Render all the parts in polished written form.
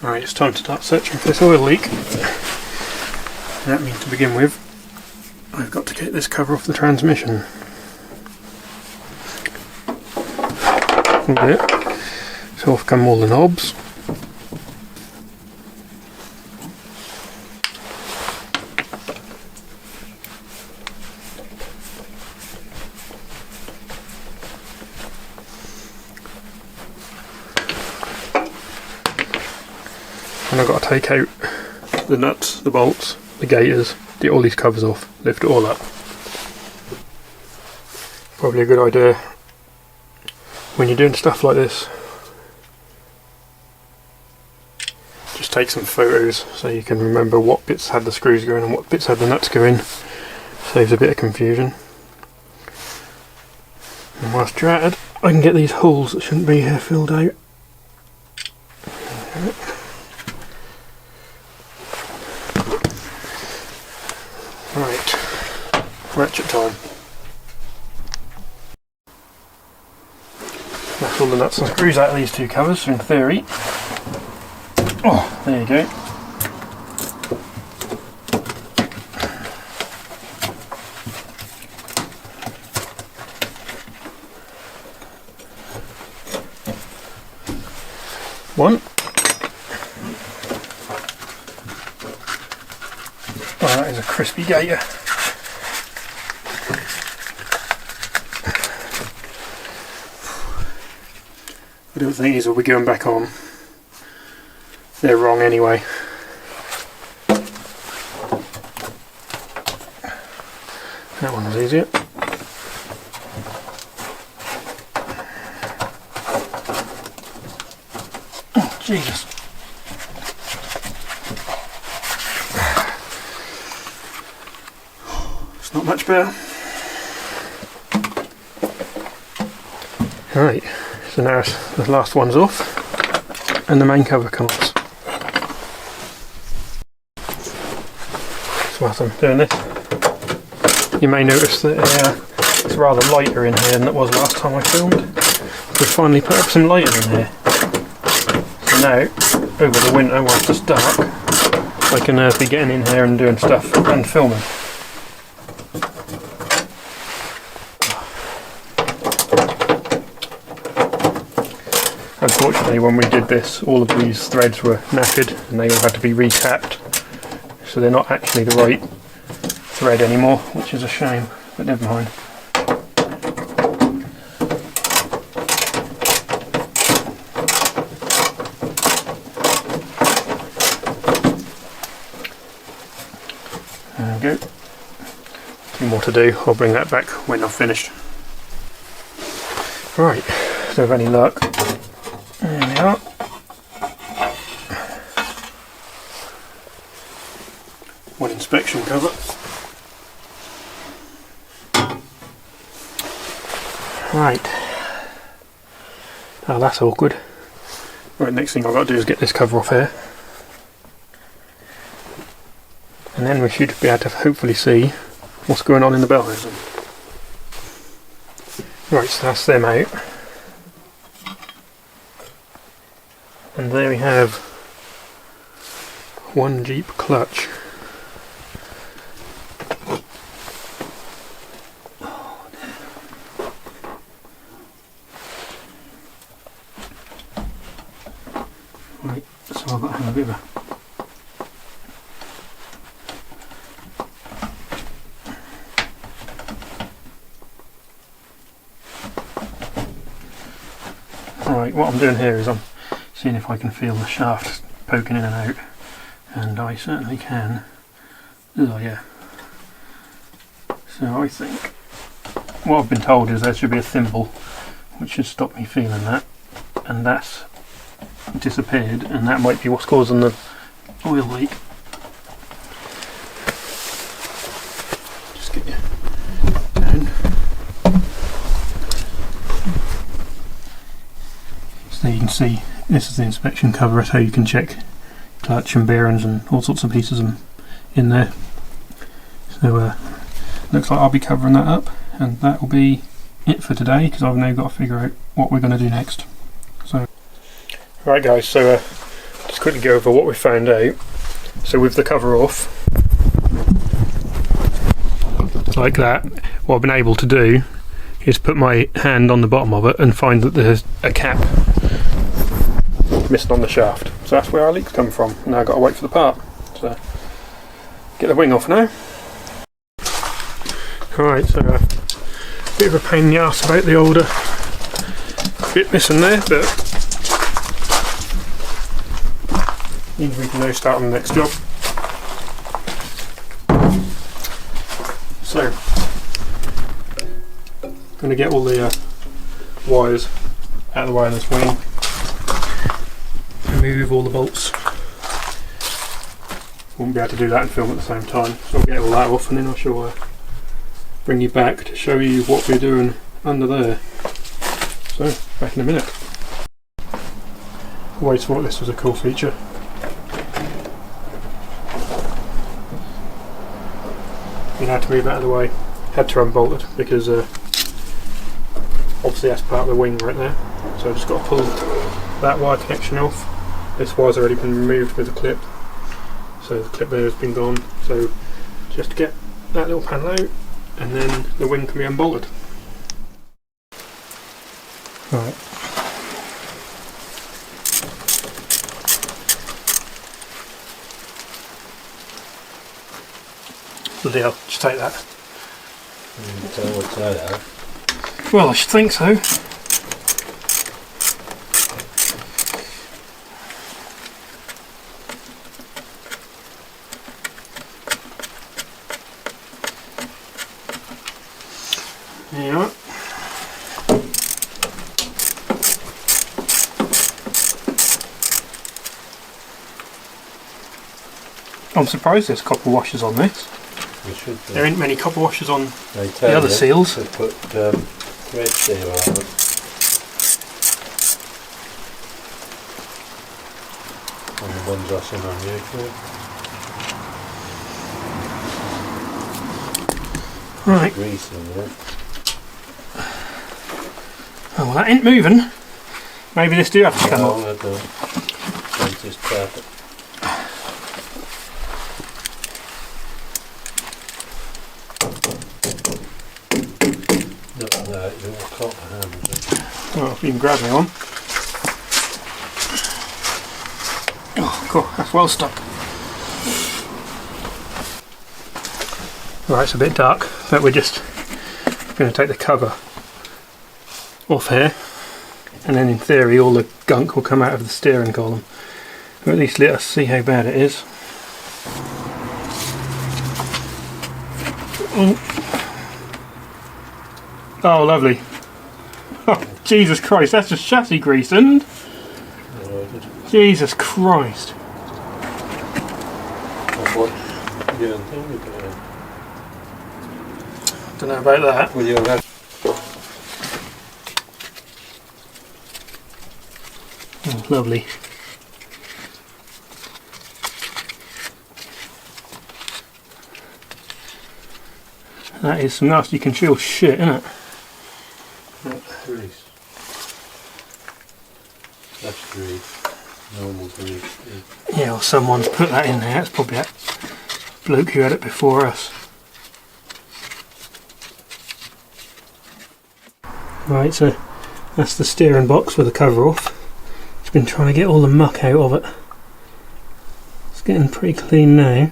Right, it's time to start searching for this oil leak. That means to begin with, I've got to get this cover off the transmission. There. So off come all the knobs. And I've got to take out the nuts, the bolts, the gaiters, get all these covers off, lift it all up. Probably a good idea when you're doing stuff like this. Just take some photos so you can remember what bits had the screws going and what bits had the nuts going. Saves a bit of confusion. And whilst you're at it, I can get these holes that shouldn't be here filled out. Right, ratchet time. That's all the nuts and screws out of these two covers, so in theory. Oh, there you go. One. Oh, that is a crispy gaiter. I don't think these will be going back on. They're wrong anyway. That one was easier. Oh, Jesus. It's not much better. Right, so now the last one's off and the main cover comes. So whilst I'm doing this, you may notice that it's rather lighter in here than it was last time I filmed. We finally put up some lighting in here. So now, over the winter whilst it's dark, I can be getting in here and doing stuff and filming. Unfortunately, when we did this, all of these threads were knackered and they all had to be retapped, so they're not actually the right thread anymore, which is a shame, but never mind. There we go. A few more to do. I'll bring that back when I've finished. Right, so with any luck, there we are. One inspection cover. Right. Oh, that's awkward. Right, next thing I've got to do is get this cover off here. And then we should be able to hopefully see what's going on in the bell housing. Right, so that's them out. And there we have one Jeep clutch. Right, so I've got to have a bit of a Right, what I'm doing here is I'm seeing if I can feel the shaft poking in and out, and I certainly can. Oh yeah. So I think what I've been told is there should be a thimble which should stop me feeling that, and that's disappeared, and that might be what's causing the oil leak. Just get you down. So you can see this is the inspection cover. It's how you can check clutch and bearings and all sorts of pieces in there. So looks like I'll be covering that up, and that will be it for today, because I've now got to figure out what we're going to do next. So right guys, so just quickly go over what we found out. So with the cover off, like that, what I've been able to do is put my hand on the bottom of it and find that there's a cap missing on the shaft. So that's where our leak's come from. Now I've got to wait for the part. So get the wing off now. Alright, so a bit of a pain in the arse about the older bit missing there, but means we can now start on the next job. So, I'm going to get all the wires out of the way of this wing, remove all the bolts. Won't be able to do that and film at the same time, so I'll get all that off and then I shall bring you back to show you what we're doing under there. So, back in a minute. Always thought this was a cool feature. You had to move out of the way, had to unbolt it because obviously that's part of the wing right there. So I just got to pull that wire connection off. This wire's already been removed with the clip, so the clip there has been gone. So just get that little panel out and then the wing can be unbolted. Right. Bloody hell, just take that. Well, I should think so. Yeah. I'm surprised there's copper washers on this. There ain't many copper washers on the other seals. They put red seal on it. And the ones I seen on YouTube. Right. Grease in there. Oh, well, that ain't moving. Maybe this do have to come off. I don't. Just tap it. Well, you can grab me one. Oh, cool, that's well stuck. Right, it's a bit dark, but we're just going to take the cover off here, and then in theory all the gunk will come out of the steering column. Or at least let us see how bad it is. Oh, lovely. Oh, Jesus Christ, that's just chassis grease, isn't it? Jesus Christ. Don't know about that. Well, you'll have oh, lovely. That is some nasty congealed shit, isn't it? grease. That's grease. Normal grease. Yeah, well, someone's put that in there. It's probably that bloke who had it before us. Right, so that's the steering box with the cover off. It's been trying to get all the muck out of it. It's getting pretty clean now.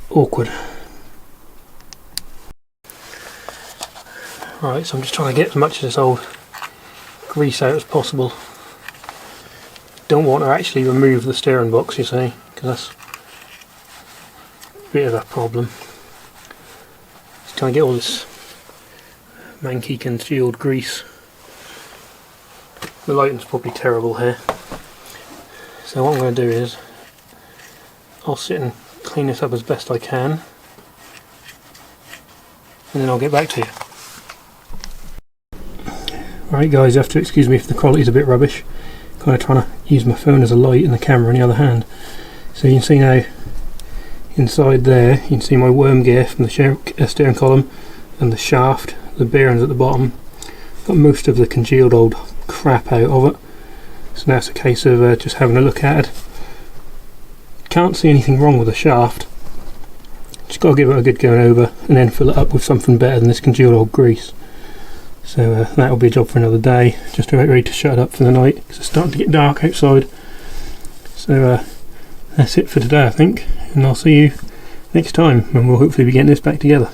Awkward. Right, so I'm just trying to get as much of this old grease out as possible. Don't want to actually remove the steering box, you see, because that's a bit of a problem. Just trying to get all this manky congealed grease. The lighting's probably terrible here. So what I'm going to do is I'll sit and clean this up as best I can, and then I'll get back to you. Right guys, you have to excuse me if the quality's a bit rubbish. Kind of trying to use my phone as a light and the camera in the other hand. So you can see now inside there, you can see my worm gear from the steering column and the shaft, the bearings at the bottom. Got most of the congealed old crap out of it. So now it's a case of just having a look at it. Can't see anything wrong with the shaft. Just got to give it a good going over and then fill it up with something better than this congealed old grease. So that'll be a job for another day, just to get ready to shut it up for the night because it's starting to get dark outside. So that's it for today, I think, and I'll see you next time when we'll hopefully be getting this back together.